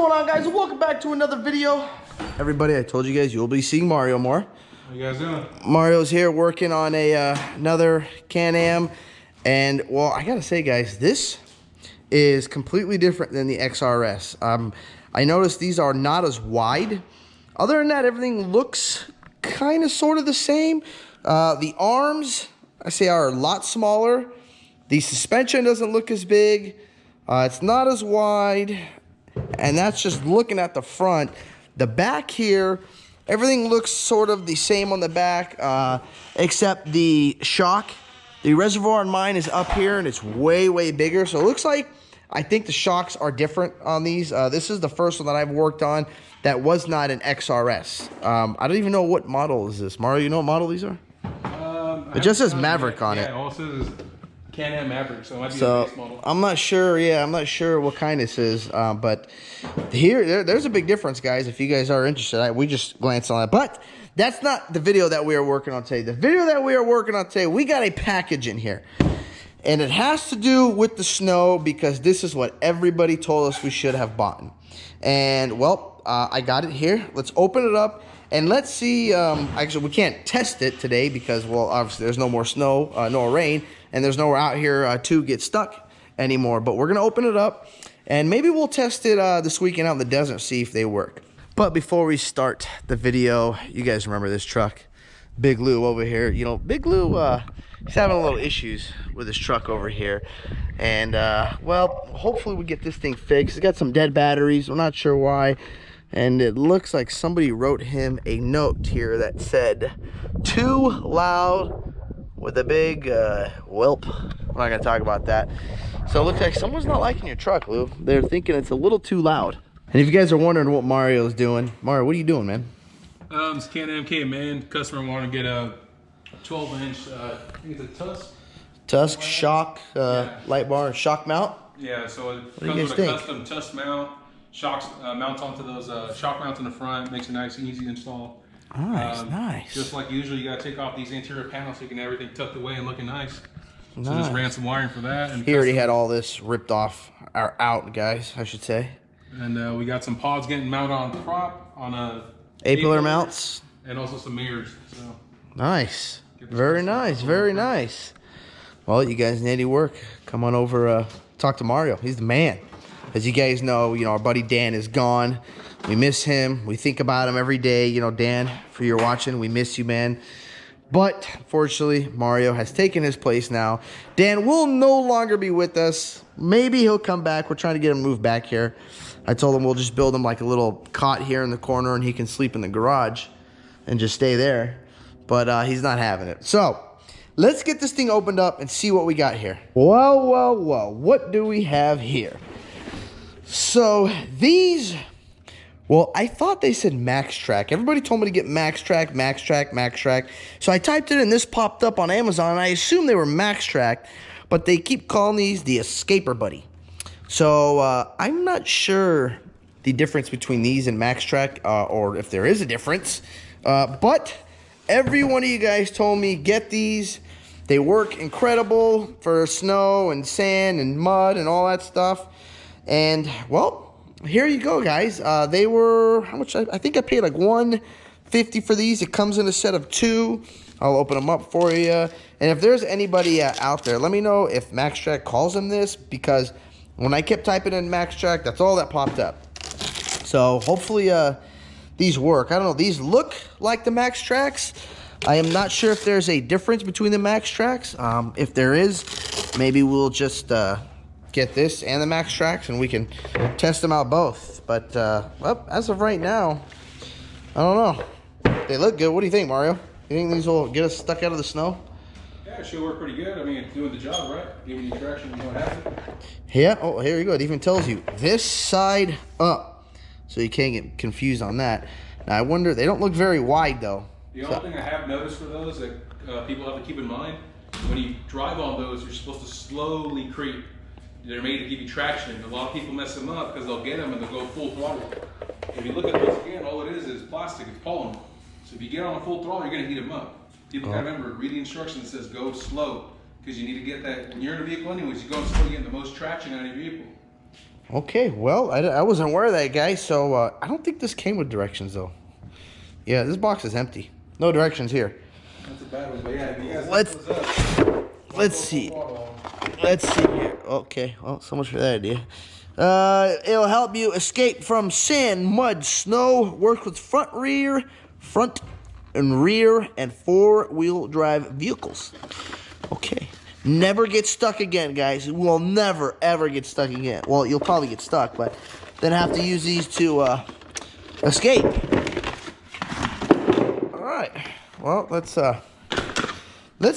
going on, guys? Welcome back to another video. Everybody, I told you guys you'll be seeing Mario more. How you guys doing? Mario's here working on another Can-Am, and well, I gotta say, guys, this is completely different than the XRS. I noticed these are not as wide. Other than that, everything looks kind of sort of the same. The arms, I say, are a lot smaller. The suspension doesn't look as big. It's not as wide. And that's just looking at the front. The back here, everything looks sort of the same on the back, except the shock. The reservoir on mine is up here, and it's way, way bigger. So it looks like, I think the shocks are different on these. This is the first one that I've worked on that was not an XRS. I don't even know what model is this. Mario, you know what model these are? It just says Maverick on it. Yeah, all it says is Can-Am Maverick, so it might be So a base model. I'm not sure. Yeah, I'm not sure what kind this is. But there's a big difference, guys. If you guys are interested, we just glanced on that. But that's not the video that we are working on today. The video that we are working on today, we got a package in here. And it has to do with the snow, because this is what everybody told us we should have bought. And, well, I got it here. Let's open it up. And let's see, actually, we can't test it today because, well, obviously there's no more snow, no rain, and there's nowhere out here to get stuck anymore. But we're going to open it up, and maybe we'll test it this weekend out in the desert, see if they work. But before we start the video, you guys remember this truck, Big Lou over here. You know, Big Lou, he's having a little issues with his truck over here. And, well, hopefully we get this thing fixed. It's got some dead batteries. We're not sure why. And it looks like somebody wrote him a note here that said, "Too loud," with a big whelp. I'm not going to talk about that. So it looks like someone's not liking your truck, Lou. They're thinking it's a little too loud. And if you guys are wondering what Mario's doing, Mario, what are you doing, man? It's Can-Am K-Man. Customer wanted to get a 12-inch, I think it's a Tusk shock light bar, shock mount. Yeah, so it do you comes guys with think? a custom Tusk mount. Shocks mounts onto those shock mounts in the front. Makes it nice and easy to install. Nice, nice. Just like usual, you gotta take off these interior panels so you can have everything tucked away and looking nice. So Nice. just ran some wiring for that. And He already had all this ripped off, or out, guys, I should say. And we got some pods getting mounted on prop on a A-pillar mounts. and also some mirrors. So Nice. Very nice, very nice. Well, you guys need any work, come on over, talk to Mario. He's the man. As you guys know, our buddy Dan is gone. We miss him. We think about him every day. You know, Dan, for your watching, we miss you, man. But, fortunately, Mario has taken his place now. Dan will no longer be with us. Maybe he'll come back. We're trying to get him moved back here. I told him we'll just build him like a little cot here in the corner, and he can sleep in the garage and just stay there. But he's not having it. So, let's get this thing opened up and see what we got here. Well, well, well. What do we have here? So, these... Well, I thought they said MaxTrack. Everybody told me to get MaxTrack, MaxTrack, MaxTrack. So I typed it in, this popped up on Amazon, and I assumed they were MaxTrack, but they keep calling these the Escaper Buddy. So I'm not sure the difference between these and MaxTrack, or if there is a difference. But every one of you guys told me, get these. They work incredible for snow and sand and mud and all that stuff. And, well... here you go, guys. They were, how much? I think I paid like $150 for these. It comes in a set of 2. I'll open them up for you. And if there's anybody out there, let me know if MaxTrack calls them this, because when I kept typing in MaxTrack, that's all that popped up. So hopefully these work. I don't know. These look like the MaxTracks. I am not sure if there's a difference between the MaxTracks. If there is, maybe we'll just... get this and the MaxTracks, and we can test them out both. But well, as of right now, I don't know. They look good. What do you think, Mario? You think these will get us stuck out of the snow? yeah, it should work pretty good. I mean, it's doing the job, right? Giving you traction when you don't have it. Yeah. Oh, here you go. It even tells you this side up, so you can't get confused on that. Now I wonder. They don't look very wide though. The only thing I have noticed for those that people have to keep in mind, when you drive on those, you're supposed to slowly creep. They're made to give you traction. A lot of people mess them up because they'll get them and they'll go full throttle. If you look at those again, all it is plastic, it's polymer. So if you get on full throttle, you're gonna heat them up. People gotta remember, read the instructions that says go slow, because you need to get that, when you're in a vehicle anyways, you go slow, you get the most traction out of your vehicle. Okay, well, I wasn't aware of that, guys. So I don't think this came with directions, though. Yeah, this box is empty. No directions here. That's a bad one, but yeah, if you guys Let's see. Let's see here. Okay, well, so much for that idea. It'll help you escape from sand, mud, snow. Works with front and rear, and four-wheel drive vehicles. Okay. Never get stuck again, guys. We'll never, ever get stuck again. Well, you'll probably get stuck, but then have to use these to escape. All right. Well, let's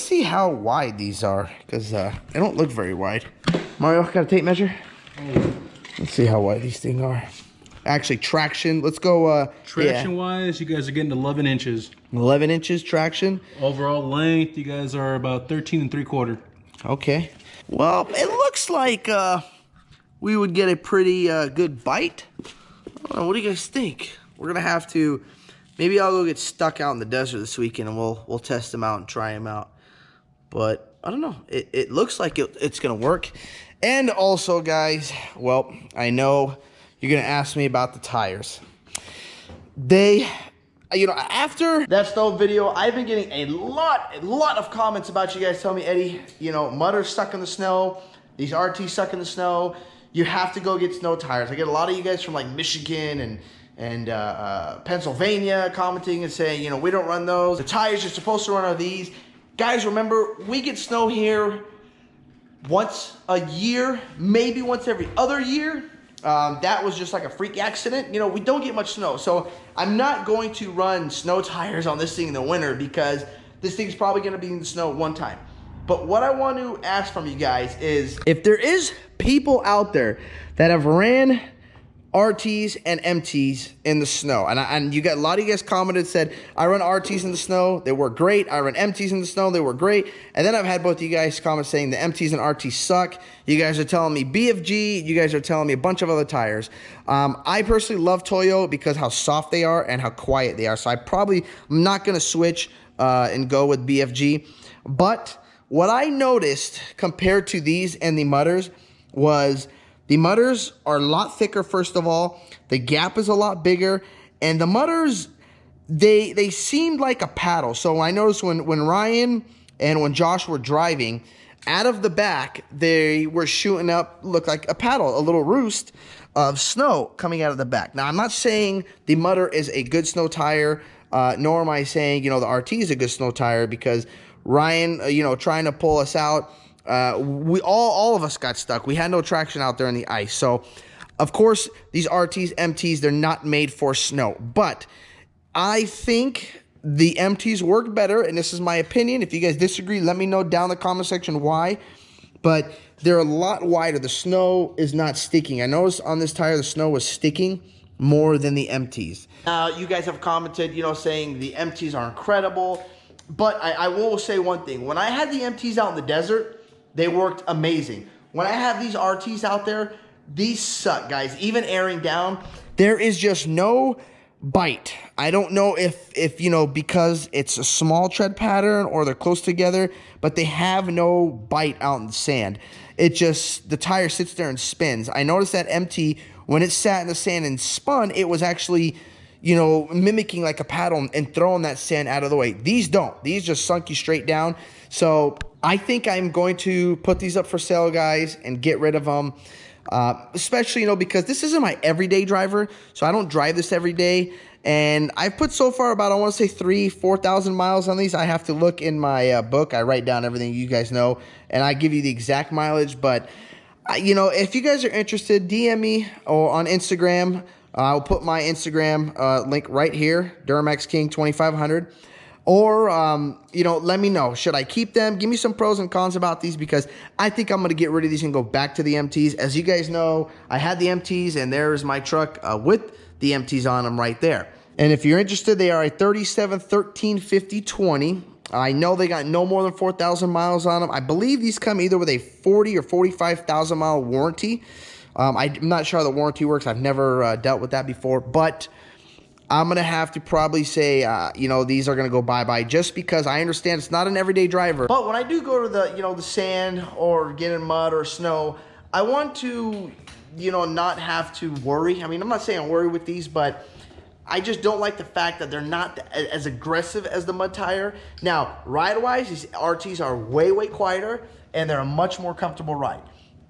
see how wide these are, because they don't look very wide. Mario, got a tape measure? Let's see how wide these things are. Actually, traction. Let's go. Traction-wise, you guys are getting 11 inches. 11 inches traction. Overall length, you guys are about 13 3/4. Okay. Well, it looks like we would get a pretty good bite. I don't know, what do you guys think? We're gonna have to. Maybe I'll go get stuck out in the desert this weekend, and we'll test them out and try them out. But I don't know. It looks like it's gonna work. And also, guys, well, I know you're gonna ask me about the tires. After that snow video, I've been getting a lot of comments about you guys telling me, Eddie, mudder's stuck in the snow, these RTs stuck in the snow, you have to go get snow tires. I get a lot of you guys from like Michigan and Pennsylvania commenting and saying, we don't run those. The tires you're supposed to run are these. Guys, remember, we get snow here once a year, maybe once every other year. That was just like a freak accident. We don't get much snow. So I'm not going to run snow tires on this thing in the winter because this thing's probably going to be in the snow one time. But what I want to ask from you guys is, if there is people out there that have ran RTs and MTs in the snow, and you got a lot of you guys commented, said, I run RTs in the snow, they work great. I run MTs in the snow, they work great. And then I've had both of you guys comment saying the MTs and RTs suck. You guys are telling me BFG, you guys are telling me a bunch of other tires. I personally love Toyo because how soft they are and how quiet they are. So I'm not going to switch and go with BFG. But what I noticed compared to these and the mudders was the mudders are a lot thicker, first of all. The gap is a lot bigger. And the mudders, they seemed like a paddle. So I noticed when Ryan and when Josh were driving, out of the back, they were shooting up, looked like a paddle, a little roost of snow coming out of the back. Now, I'm not saying the mudder is a good snow tire, nor am I saying, the RT is a good snow tire, because Ryan, trying to pull us out, we all of us got stuck. We had no traction out there in the ice. So, of course, these RTs, MTs, they're not made for snow. But I think the MTs work better, and this is my opinion. If you guys disagree, let me know down in the comment section why. But they're a lot wider. The snow is not sticking. I noticed on this tire the snow was sticking more than the MTs. You guys have commented, saying the MTs are incredible. But I will say one thing. When I had the MTs out in the desert, they worked amazing. When I have these RTs out there, these suck, guys. Even airing down, there is just no bite. I don't know if because it's a small tread pattern or they're close together, but they have no bite out in the sand. The tire sits there and spins. I noticed that MT, when it sat in the sand and spun, it was actually, mimicking like a paddle and throwing that sand out of the way. These don't. These just sunk you straight down. So I think I'm going to put these up for sale, guys, and get rid of them. Especially, because this isn't my everyday driver, so I don't drive this every day. And I've put so far about, I want to say 4,000 miles on these. I have to look in my book. I write down everything you guys know, and I give you the exact mileage. But, if you guys are interested, DM me or on Instagram. I'll put my Instagram link right here, Duramax King 2500. Or, let me know. Should I keep them? Give me some pros and cons about these, because I think I'm going to get rid of these and go back to the MTs. As you guys know, I had the MTs, and there's my truck with the MTs on them right there. And if you're interested, they are a 37, 13, 50, 20. I know they got no more than 4,000 miles on them. I believe these come either with a 40 or 45,000 mile warranty. I'm not sure how the warranty works. I've never dealt with that before, but I'm going to have to probably say, these are going to go bye-bye, just because I understand it's not an everyday driver. But when I do go to the sand or get in mud or snow, I want to, you know, not have to worry. I mean, I'm not saying I worry with these, but I just don't like the fact that they're not as aggressive as the mud tire. Now, ride-wise, these RTs are way, way quieter, and they're a much more comfortable ride.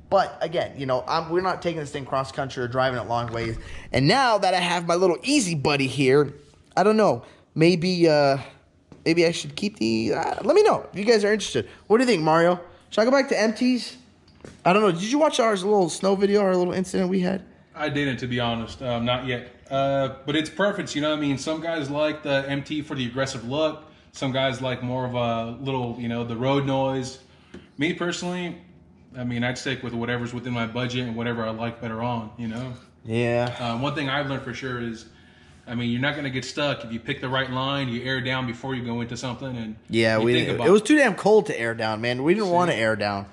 But again, you know, we're not taking this thing cross country or driving it long ways. And now that I have my little Easy Buddy here, I don't know. Maybe I should keep the. Let me know if you guys are interested. What do you think, Mario? Should I go back to empties? I don't know. Did you watch our little snow video, our little incident we had? I didn't, to be honest. Not yet. But it's perfect. You know what I mean? Some guys like the MT for the aggressive look. Some guys like more of a little, you know, the road noise. Me personally, I mean, I'd stick with whatever's within my budget and whatever I like better on, you know? Yeah. One thing I've learned for sure is, I mean, you're not going to get stuck if you pick the right line, you air down before you go into something. And yeah, it was too damn cold to air down, man. We didn't want to air down.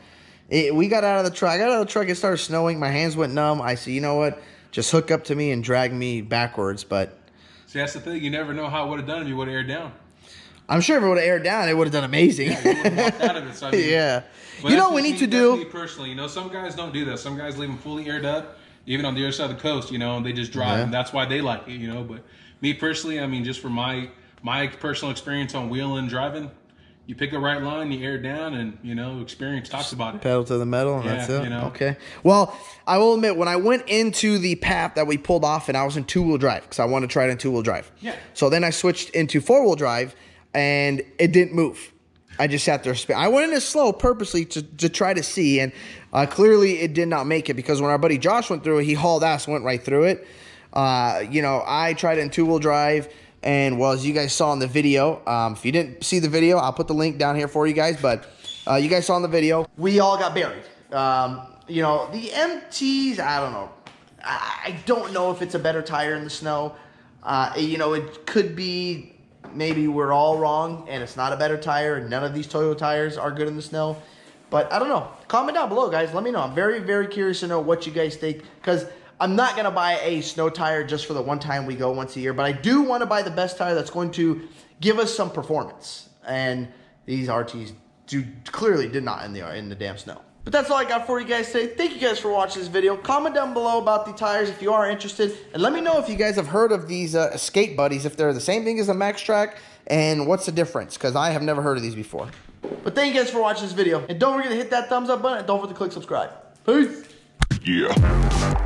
We got out of the truck. I got out of the truck. It started snowing. My hands went numb. I said, you know what? Just hook up to me and drag me backwards. But see, that's the thing. You never know how it would have done if you would have aired down. I'm sure if it would have aired down, it would have done amazing. Yeah, you would have walked out of it. So I mean, yeah. But you know what we need to do? Me personally, you know, some guys don't do that. Some guys leave them fully aired up, even on the other side of the coast, you know, and they just drive. Yeah. And that's why they like it, you know. But me personally, I mean, just from my personal experience on wheeling and driving, you pick the right line, you air it down, and, you know, experience talks about it. Pedal to the metal, and that's it. You know. Okay. Well, I will admit, when I went into the path that we pulled off, and I was in two-wheel drive, because I wanted to try it in two-wheel drive. Yeah. So then I switched into four-wheel drive, and it didn't move. I just sat there spinning. I went in slow purposely to try to see, and clearly it did not make it, because when our buddy Josh went through it, he hauled ass, went right through it. You know, I tried it in two-wheel drive, and well, as you guys saw in the video, if you didn't see the video, I'll put the link down here for you guys, but you guys saw in the video, we all got buried. You know, the MTs, I don't know. I don't know if it's a better tire in the snow. You know, it could be maybe we're all wrong, and it's not a better tire, and none of these Toyo tires are good in the snow. But I don't know. Comment down below, guys. Let me know. I'm very, very curious to know what you guys think, because I'm not going to buy a snow tire just for the one time we go once a year, but I do want to buy the best tire that's going to give us some performance. And these RTs clearly did not in the damn snow. But that's all I got for you guys today. Thank you guys for watching this video. Comment down below about the tires if you are interested. And let me know if you guys have heard of these Escape Buddies, if they're the same thing as a Max Track, and what's the difference, because I have never heard of these before. But thank you guys for watching this video. And don't forget to hit that thumbs up button, and don't forget to click subscribe. Peace. Yeah.